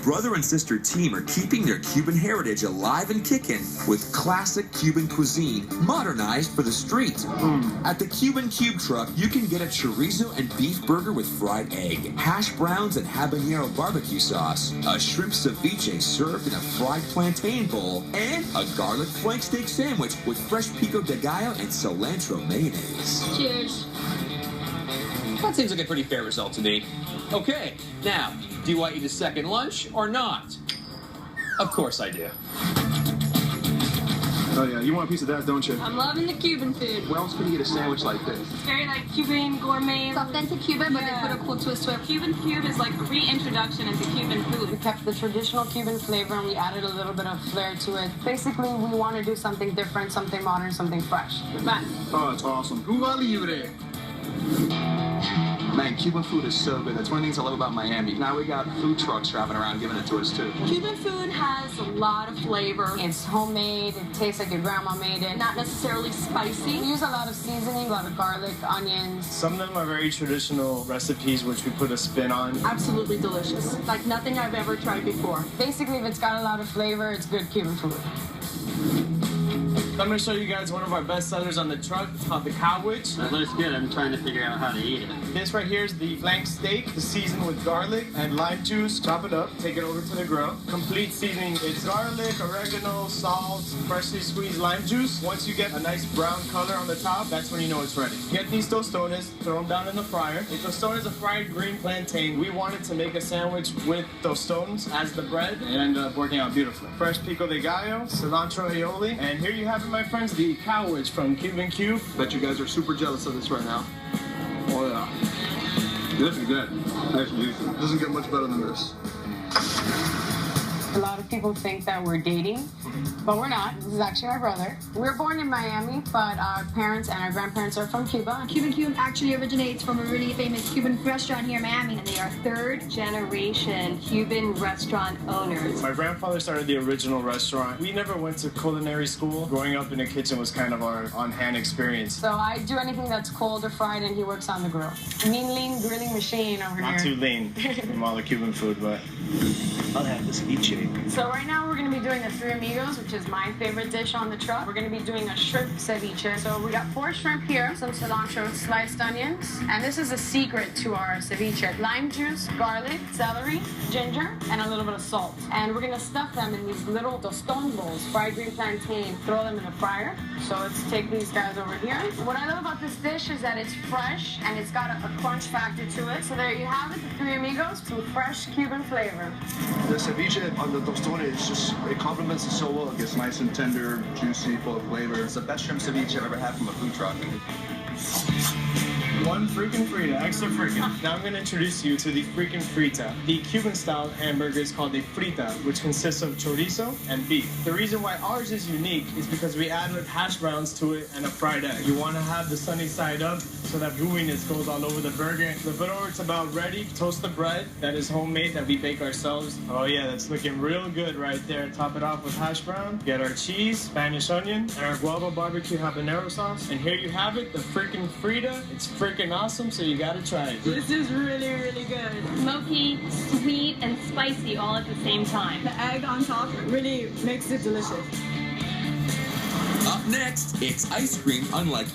brother and sister team are keeping their Cuban heritage alive and kicking with classic Cuban cuisine modernized for the street. At the CUBANCUBE truck, you can get a chorizo and beef burger with fried egg, hash browns and habanero barbecue sauce, a shrimp ceviche served in a fried plantain bowl, and a garlic flank steak sandwich with fresh pico de gallo and cilantro mayonnaise. Cheers. That seems like a pretty fair result to me. Okay, now, do you want to eat a second lunch or not? Of course I do. Oh yeah, you want a piece of that, don't you? I'm loving the Cuban food. Where else could you get a sandwich like this? It's very like Cuban gourmet. It's authentic Cuban, but they put a cool twist to it. CUBANCUBE is like a reintroduction into Cuban food. We kept the traditional Cuban flavor and we added a little bit of flair to it. Basically, we want to do something different, something modern, something fresh. But Oh, it's awesome. Cuba Libre. Man, Cuban food is so good. That's one of the things I love about Miami. Now we got food trucks driving around giving it to us too. Cuban food has a lot of flavor. It's homemade, it tastes like your grandma made it. Not necessarily We spicy. use a lot of seasoning, a lot of garlic, onions. Some of them are very traditional recipes which we put a spin on. Absolutely delicious. Like nothing I've ever tried before. Basically, if it's got a lot of flavor, it's good Cuban food. I'm going to show you guys one of our best sellers on the truck. It's called the Cowwitch. That looks good. I'm trying to figure out how to eat it. This right here is the flank steak. It's seasoned with garlic and lime juice. Chop it up, take it over to the grill. Complete seasoning. It's garlic, oregano, salt, freshly squeezed lime juice. Once you get a nice brown color on the top, that's when you know it's ready. Get these tostones, throw them down in the fryer. The tostone is a fried green plantain. We wanted to make a sandwich with tostones as the bread. It ended up working out beautifully. Fresh pico de gallo, cilantro aioli, and here you have it, my friends, the Cowwitch from CUBANCUBE. Bet you guys are super jealous of this right now. Oh yeah. This is good. Nice and juicy. Doesn't get much better than this. A lot of people think that we're dating, but we're not. This is actually my brother. We were born in Miami, but our parents and our grandparents are from Cuba. CUBANCUBE actually originates from a really famous Cuban restaurant here in Miami. And they are third generation Cuban restaurant owners. My grandfather started the original restaurant. We never went to culinary school. Growing up in the kitchen was kind of our on-hand experience. So I do anything that's cold or fried, and he works on the grill. Mean lean grilling machine over Not here. too lean from all the Cuban food, but I'll have this ceviche. So right now we're going to be doing the Three Amigos, which is my favorite dish on the truck. We're going to be doing a shrimp ceviche. So we got 4 shrimp here, some cilantro, sliced onions, and this is a secret to our ceviche. Lime juice, garlic, celery, ginger, and a little bit of salt. And we're going to stuff them in these little tostone bowls, fried green plantain, throw them in the fryer. So let's take these guys over here. What I love about this dish is that it's fresh and it's got a crunch factor to it. So there you have it, the Three Amigos, some fresh Cuban flavor. The ceviche on the tostone is just, it complements it so well. It gets nice and tender, juicy, full of flavor. It's the best shrimp ceviche I've ever had from a food truck. One freaking frita, extra freaking. Now I'm going to introduce you to the freaking frita. The Cuban-style hamburger is called a frita, which consists of chorizo and beef. The reason why ours is unique is because we added hash browns to it and a fried egg. You want to have the sunny side up so that gooiness goes all over the burger. The burger is about ready. Toast the bread that is homemade, that we bake ourselves. Oh yeah, that's looking real good right there. Top it off with hash brown. Get our cheese, Spanish onion, and our guava barbecue habanero sauce. And here you have it, the freaking frita. It's freaking awesome, so you gotta try it. This is really, really good. Smoky, sweet, and spicy all at the same time. The egg on top really makes it delicious. Up next, it's ice cream unlike